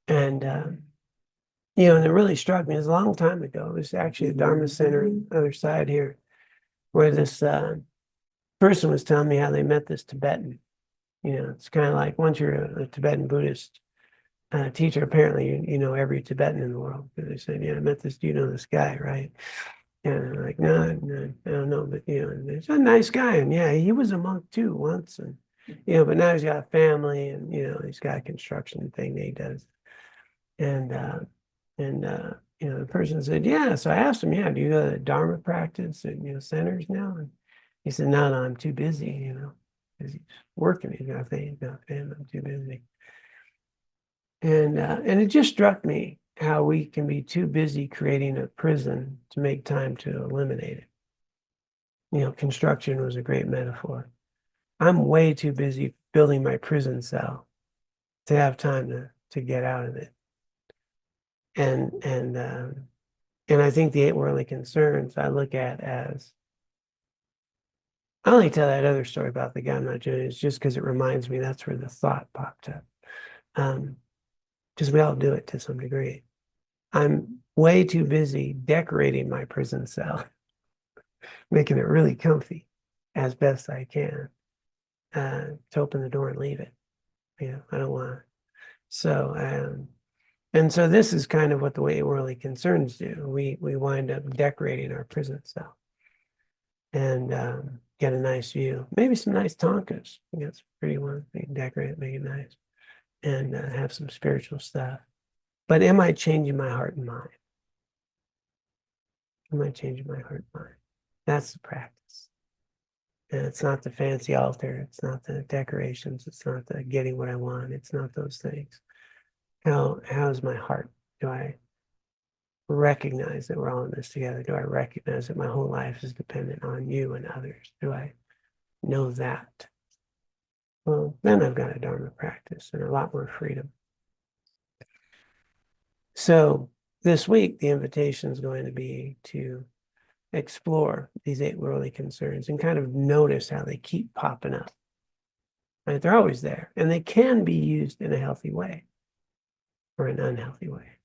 and it really struck me. It was a long time ago. It was actually a Dharma center on the other side here, where this person was telling me how they met this Tibetan. It's kind of like once you're a Tibetan Buddhist teacher, apparently you know every Tibetan in the world. Because they said, I met this, do you know this guy, right? And I'm like, no, I don't know, but he's a nice guy, and yeah, he was a monk too once, and but now he's got a family, and he's got a construction thing that he does, and the person said, yeah. So I asked him, yeah, do you go to Dharma practice and centers now? And He said, no, I'm too busy, you know, because he's working. He's got a family, I'm too busy. And it just struck me how we can be too busy creating a prison to make time to eliminate it. You know, construction was a great metaphor. I'm way too busy building my prison cell to have time to get out of it. And I think the 8 worldly concerns I look at as, I only tell that other story about the guy I'm not doing. It's just because it reminds me that's where the thought popped up. Because we all do it to some degree. I'm way too busy decorating my prison cell, making it really comfy as best I can, to open the door and leave it. You know, I don't want to. So, and so this is kind of what the way worldly concerns do. We wind up decorating our prison cell and get a nice view, maybe some nice tonkas. You get some pretty ones. You can decorate it, make it nice, and have some spiritual stuff. But am I changing my heart and mind? Am I changing my heart and mind? That's the practice. And it's not the fancy altar. It's not the decorations. It's not the getting what I want. It's not those things. How's my heart? Do I recognize that we're all in this together? Do I recognize that my whole life is dependent on you and others? Do I know that? Well, then I've got a Dharma practice and a lot more freedom. So this week, the invitation is going to be to explore these 8 worldly concerns and kind of notice how they keep popping up. Right? They're always there, and they can be used in a healthy way or an unhealthy way,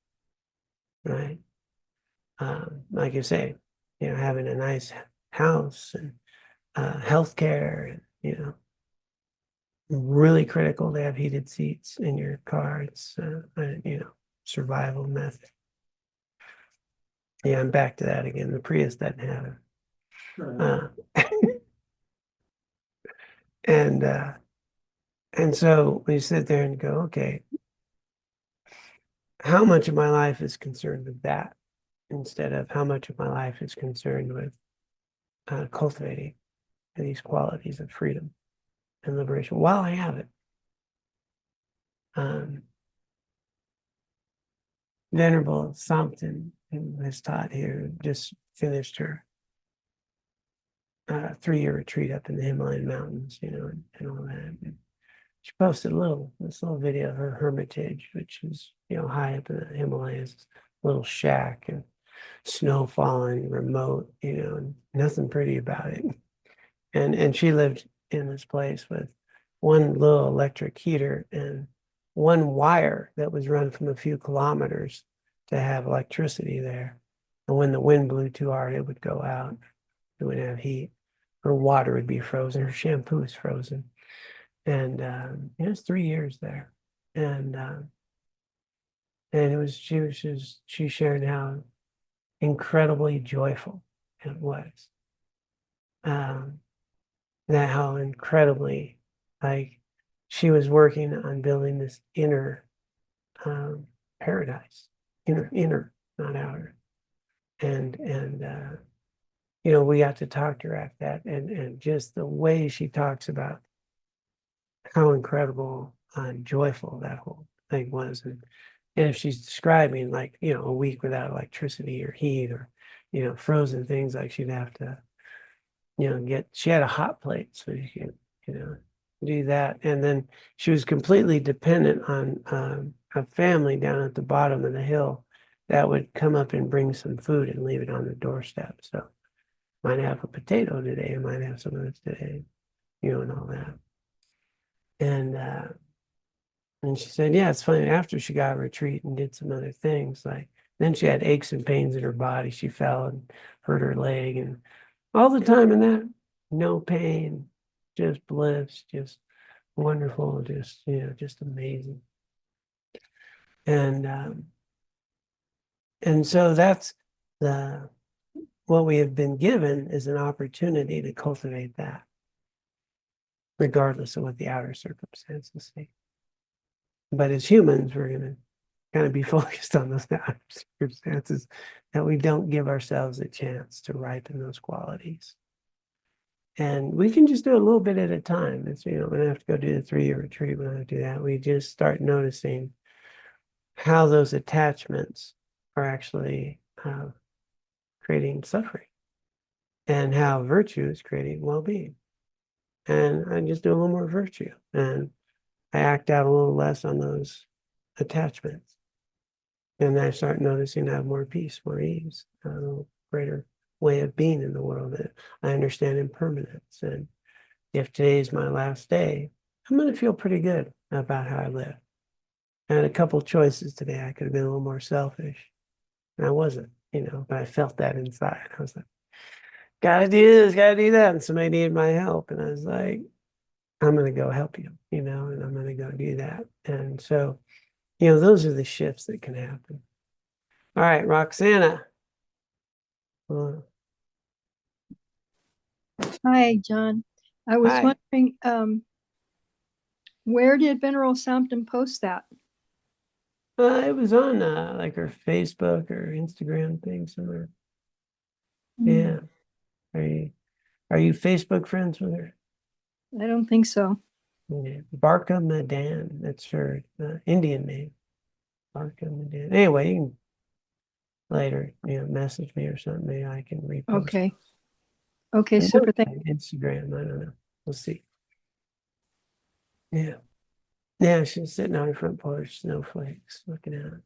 right? Like you say, you know, having a nice house and healthcare, and you know, really critical to have heated seats in your car. It's you know, survival method. Yeah, I'm back to that again. The Prius doesn't have it. And so we sit there and go, okay, how much of my life is concerned with that instead of how much of my life is concerned with cultivating these qualities of freedom and liberation while I have it. Venerable Sampton, who has taught here, just finished her 3-year retreat up in the Himalayan mountains, you know, and all that. And she posted this little video of her hermitage, which is, you know, high up in the Himalayas, little shack and snow falling, remote, you know, and nothing pretty about it. And she lived in this place with one little electric heater and one wire that was run from a few kilometers to have electricity there. And when the wind blew too hard, it would go out. It would have heat. Her water would be frozen. Her shampoo is frozen. And it was 3 years there. And she shared how incredibly joyful it was. That how incredibly, like, she was working on building this inner paradise, inner, not outer. And you know, we got to talk to her at that, and just the way she talks about how incredible and joyful that whole thing was. And if she's describing, like, you know, a week without electricity or heat or, you know, frozen things, like she'd have to, you know, she had a hot plate so you could, you know, do that. And then she was completely dependent on a family down at the bottom of the hill that would come up and bring some food and leave it on the doorstep. So might have a potato today, might have some of this today, you know, and all that. And she said, yeah, it's funny. After she got a retreat and did some other things, like then she had aches and pains in her body. She fell and hurt her leg, and all the time in that, no pain, just bliss, just wonderful, just, you know, just amazing. And so that's what we have been given is an opportunity to cultivate that, regardless of what the outer circumstances say. But as humans, we're going to kind of be focused on those outer circumstances, that we don't give ourselves a chance to ripen those qualities. And we can just do a little bit at a time. It's, we don't have to go do the 3-year retreat. We don't have to do that. We just start noticing how those attachments are actually creating suffering and how virtue is creating well-being. And I just do a little more virtue and I act out a little less on those attachments. And I start noticing I have more peace, more ease, a greater way of being in the world. That I understand impermanence. And if today is my last day, I'm going to feel pretty good about how I live. I had a couple choices today. I could have been a little more selfish. And I wasn't, but I felt that inside. I was like, gotta do this, gotta do that. And somebody needed my help. And I was like, I'm going to go help you, and I'm going to go do that. And so, those are the shifts that can happen. All right, Roxana. Hi, John. I was Hi. wondering, where did Venerable Sampson post that? It was on like her Facebook or Instagram thing somewhere. Yeah. Are you Facebook friends with her? I don't think so. Yeah. Barka Madan. That's her Indian name. Barka Madan. Anyway, you can later, message me or something. Maybe I can repost. Okay. Okay, It super. might Thank be Instagram. I don't know. We'll see. Yeah. Yeah, she's sitting on her front porch, snowflakes, looking at it.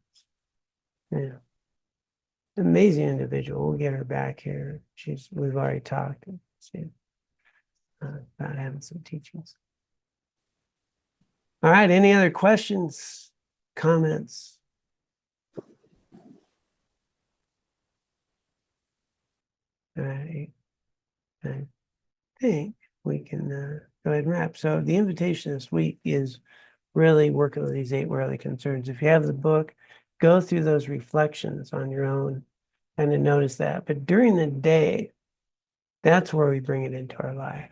Yeah. Amazing individual. We'll get her back here. We've already talked about having some teachings. All right. Any other questions, comments? All right. I think we can go ahead and wrap. So the invitation this week is really working on these 8 worldly concerns. If you have the book, go through those reflections on your own and to notice that. But during the day, that's where we bring it into our life.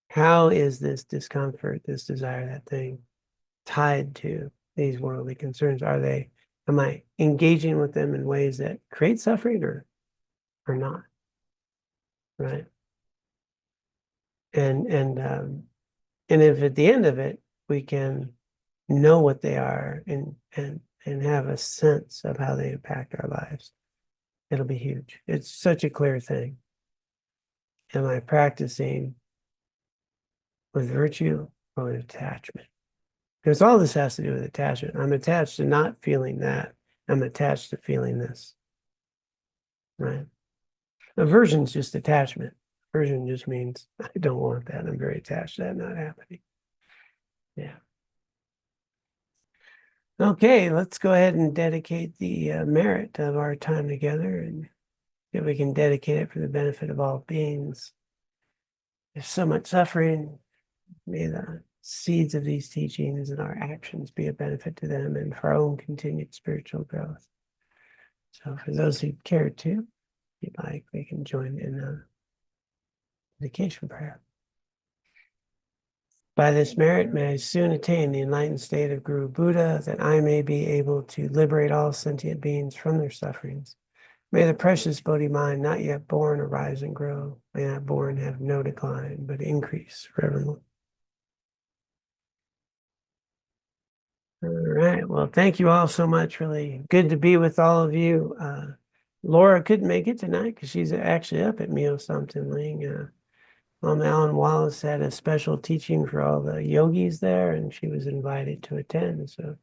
How is this discomfort, this desire, that thing tied to these worldly concerns? Am I engaging with them in ways that create suffering or not? Right. And if at the end of it, we can know what they are and have a sense of how they impact our lives, it'll be huge. It's such a clear thing. Am I practicing with virtue or with attachment? Because all this has to do with attachment. I'm attached to not feeling that. I'm attached to feeling this. Right? Aversion is just attachment. Aversion just means I don't want that. I'm very attached to that not happening. Yeah. Okay, let's go ahead and dedicate the merit of our time together, and if we can dedicate it for the benefit of all beings. There's so much suffering. May the seeds of these teachings and our actions be a benefit to them and for our own continued spiritual growth. So for those who care to, if you'd like, we can join in a dedication prayer. By this merit, may I soon attain the enlightened state of Guru Buddha, that I may be able to liberate all sentient beings from their sufferings. May the precious Bodhi mind not yet born arise and grow. May not born have no decline, but increase forevermore. All right. Well, thank you all so much. Really good to be with all of you. Laura couldn't make it tonight because she's actually up at Mio Something Ling. Mom Alan Wallace had a special teaching for all the yogis there, and she was invited to attend. So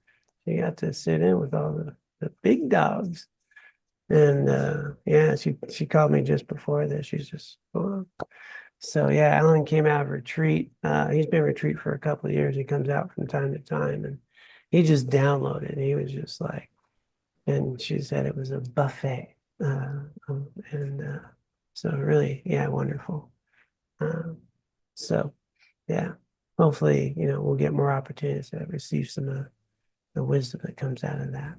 she got to sit in with all the big dogs. And yeah, she called me just before this. She's just, oh. So yeah, Alan came out of retreat. He's been retreat for a couple of years. He comes out from time to time, and he just downloaded. He was just like, and she said it was a buffet. So really, yeah, wonderful. So yeah, hopefully, we'll get more opportunities to receive some of the wisdom that comes out of that.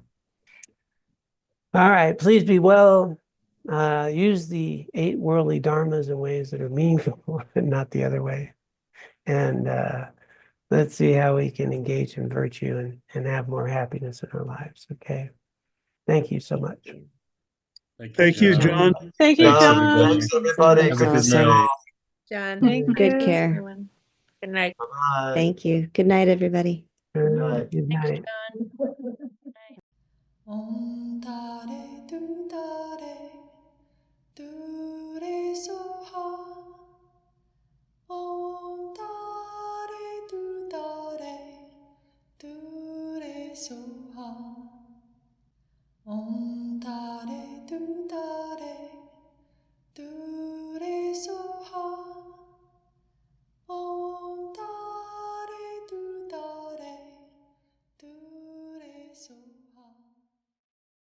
All right, please be well. Use the 8 worldly dharmas in ways that are meaningful and not the other way. And let's see how we can engage in virtue and have more happiness in our lives. Okay. Thank you so much. Thank you, John. Thank you, Thanks, John. everybody. Thanks, everybody. Have a Good to good see you night. all. John. Thank Good you. care. Everyone. Good night. Thank you. Good night, everybody. Good night. Om Tare Tu Tare Tu Re Soha. Om Tare Tu Tare Tu Re Soha.